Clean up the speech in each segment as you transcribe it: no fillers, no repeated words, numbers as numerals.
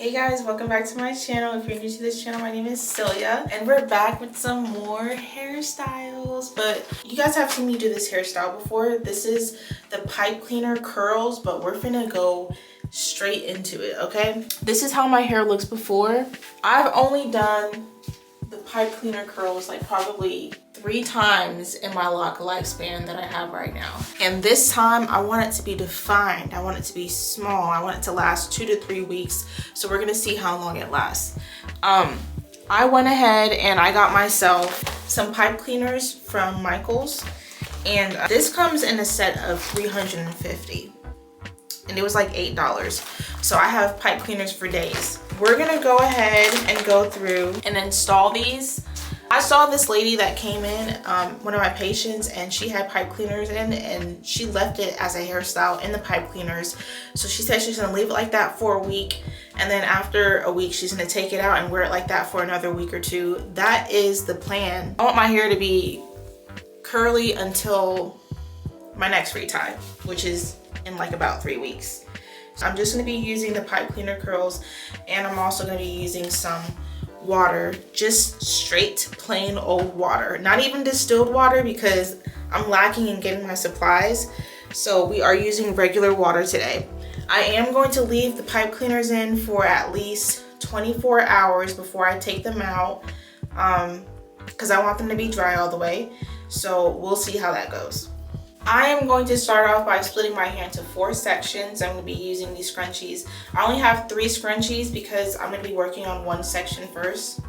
Hey guys, welcome back to my channel. If you're new to this channel, my name is Cilya and we're back with some more hairstyles. But you guys have seen me do this hairstyle before. This is the pipe cleaner curls, but we're finna go straight into it, okay? This is how my hair looks before. I've only done the pipe cleaner curls like probably 3 times in my loc lifespan that I have right now. And this time I want it to be defined. I want it to be small. I want it to last 2 to 3 weeks. So we're gonna see how long it lasts. I went ahead and I got myself some pipe cleaners from Michael's. And this comes in a set of 350. And it was like $8. So I have pipe cleaners for days. We're gonna go ahead and go through and install these. I saw this lady that came in, one of my patients, and she had pipe cleaners in and she left it as a hairstyle in the pipe cleaners. So she said she's gonna leave it like that for a week, and then after a week she's gonna take it out and wear it like that for another week or 2. That is the plan. I want my hair to be curly until my next free time, which is in like about 3 weeks. So I'm just gonna be using the pipe cleaner curls, and I'm also gonna be using some water, just straight plain old water, not even distilled water because I'm lacking in getting my supplies. So we are using regular water today. I am going to leave the pipe cleaners in for at least 24 hours before I take them out, because I want them to be dry all the way. So we'll see how that goes. I am going to start off by splitting my hair into 4 sections. I'm going to be using these scrunchies. I only have 3 scrunchies because I'm going to be working on 1 section first.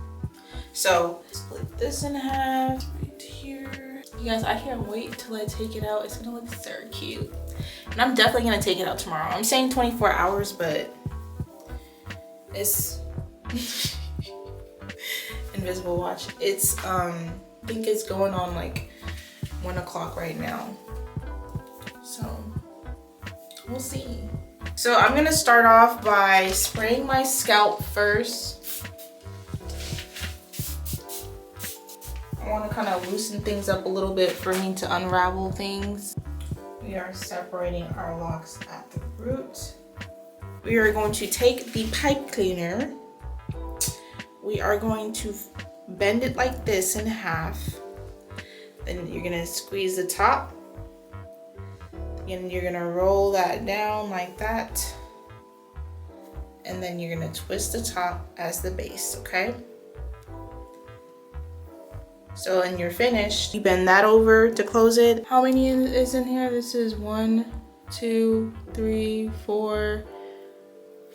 So split this in half right here. You guys, I can't wait until I take it out. It's going to look so cute. And I'm definitely going to take it out tomorrow. I'm saying 24 hours, but it's invisible watch. It's I think it's going on like 1 o'clock right now. So we'll see. So I'm gonna start off by spraying my scalp first. I want to kind of loosen things up a little bit for me to unravel things. We are separating our locks at the root. We are going to take the pipe cleaner. We are going to bend it like this in half. Then you're gonna squeeze the top. And you're gonna roll that down like that. And then you're gonna twist the top as the base, okay? So when you're finished, you bend that over to close it. How many is in here? This is 1, 2, 3, 4,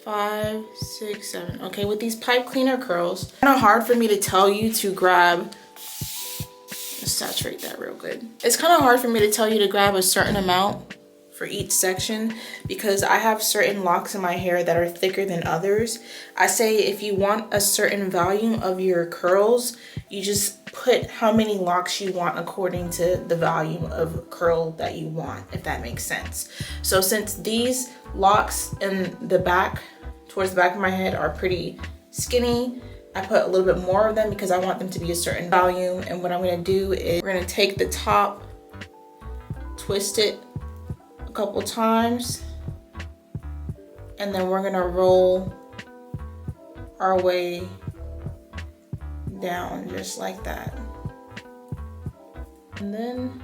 5, 6, 7. Okay, with these pipe cleaner curls, it's kind of hard for me to tell you to grab, let's saturate that real good. It's kind of hard for me to tell you to grab a certain amount for each section because I have certain locks in my hair that are thicker than others. I say if you want a certain volume of your curls, you just put how many locks you want according to the volume of curl that you want, if that makes sense. So since these locks in the back, towards the back of my head, are pretty skinny, I put a little bit more of them because I want them to be a certain volume. And what I'm gonna do is we're gonna take the top, twist it a couple times, and then we're gonna roll our way down just like that. And then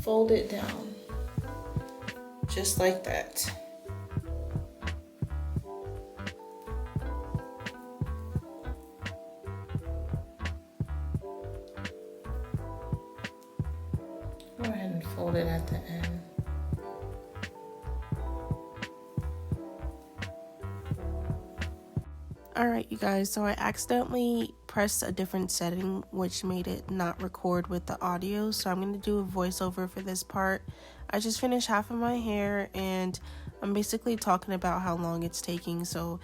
fold it down just like that. Go ahead and fold it at the end. Alright you guys, so I accidentally pressed a different setting which made it not record with the audio, so I'm going to do a voiceover for this part. I just finished half of my hair and I'm basically talking about how long it's taking. So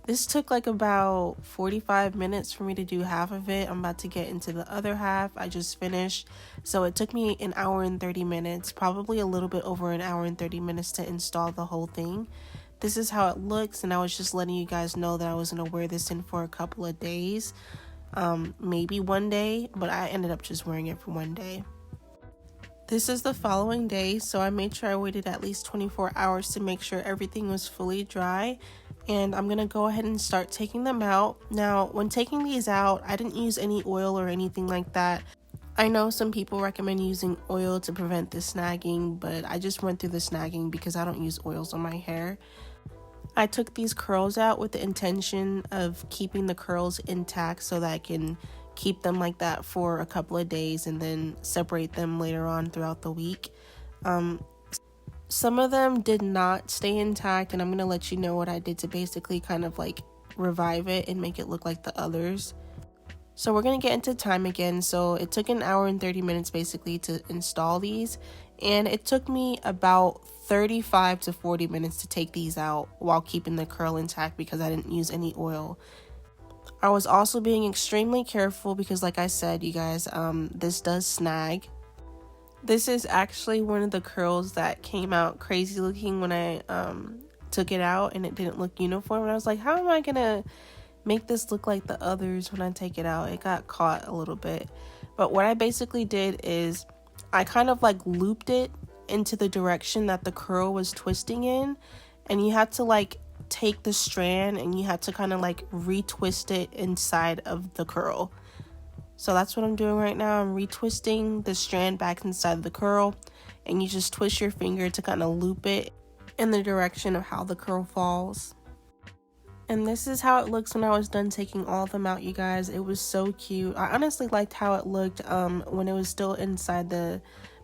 this took like about 45 minutes for me to do half of it. I'm about to get into the other half. I just finished. So it took me 1 hour and 30 minutes, probably a little bit over 1 hour and 30 minutes to install the whole thing. This is how it looks, and I was just letting you guys know that I was going to wear this in for a couple of days, maybe 1 day, but I ended up just wearing it for 1 day. This is the following day, so I made sure I waited at least 24 hours to make sure everything was fully dry and I'm gonna go ahead and start taking them out. Now, when taking these out, I didn't use any oil or anything like that. I know some people recommend using oil to prevent the snagging, but I just went through the snagging because I don't use oils on my hair. I took these curls out with the intention of keeping the curls intact so that I can keep them like that for a couple of days and then separate them later on throughout the week. Some of them did not stay intact, and I'm going to let you know what I did to basically kind of like revive it and make it look like the others. So we're going to get into time again. So it took an hour and 30 minutes basically to install these, and it took me about 35 to 40 minutes to take these out while keeping the curl intact because I didn't use any oil. I was also being extremely careful because, like I said, you guys, this does snag. This is actually one of the curls that came out crazy looking when I took it out, and it didn't look uniform. And I was like, how am I gonna make this look like the others when I take it out? It got caught a little bit. But what I basically did is I kind of like looped it into the direction that the curl was twisting in, and you had to like take the strand and you had to kind of like retwist it inside of the curl. So that's what I'm doing right now. I'm retwisting the strand back inside the curl, and you just twist your finger to kind of loop it in the direction of how the curl falls. And this is how it looks when I was done taking all of them out, you guys. It was so cute. I honestly liked how it looked when it was still inside the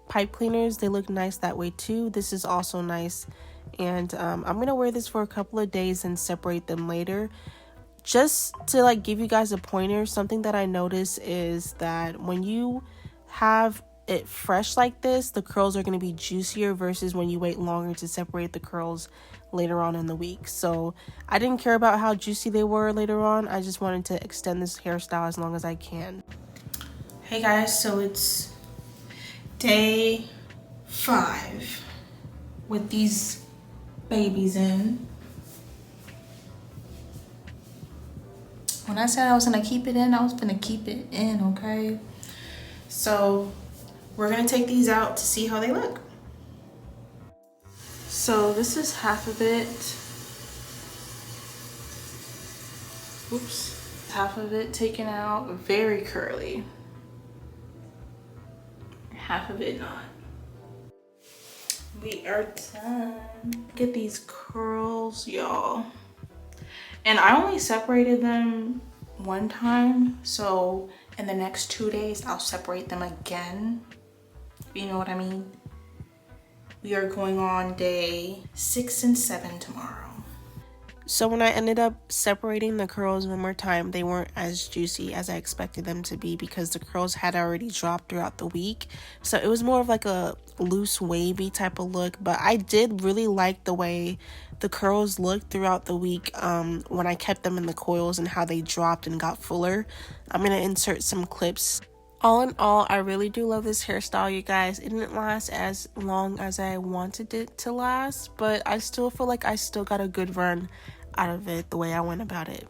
pipe cleaners. They look nice that way too. This is also nice, and I'm gonna wear this for a couple of days and separate them later. Just to like give you guys a pointer, something that I notice is that when you have it fresh like this, the curls are going to be juicier versus when you wait longer to separate the curls later on in the week. So I didn't care about how juicy they were later on. I just wanted to extend this hairstyle as long as I can. Hey guys, so it's day 5 with these babies in. When I said I was gonna keep it in, I was gonna keep it in, okay? So we're gonna take these out to see how they look. So this is half of it. Oops. Half of it taken out, very curly. Half of it not. We are done. Look at these curls, y'all. And I only separated them one time, so in the next 2 days I'll separate them again. You know what I mean? We are going on day 6 and 7 tomorrow. So when I ended up separating the curls one more time, they weren't as juicy as I expected them to be because the curls had already dropped throughout the week. So it was more of like a loose wavy type of look, but I did really like the way the curls looked throughout the week when I kept them in the coils and how they dropped and got fuller. I'm gonna insert some clips. All in all, I really do love this hairstyle, you guys. It didn't last as long as I wanted it to last, but I still feel like I still got a good run out of it the way I went about it.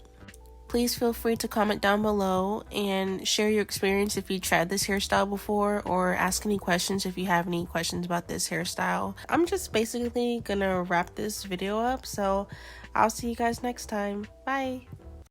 Please feel free to comment down below and share your experience if you tried this hairstyle before, or ask any questions if you have any questions about this hairstyle. I'm just basically gonna wrap this video up, so I'll see you guys next time. Bye.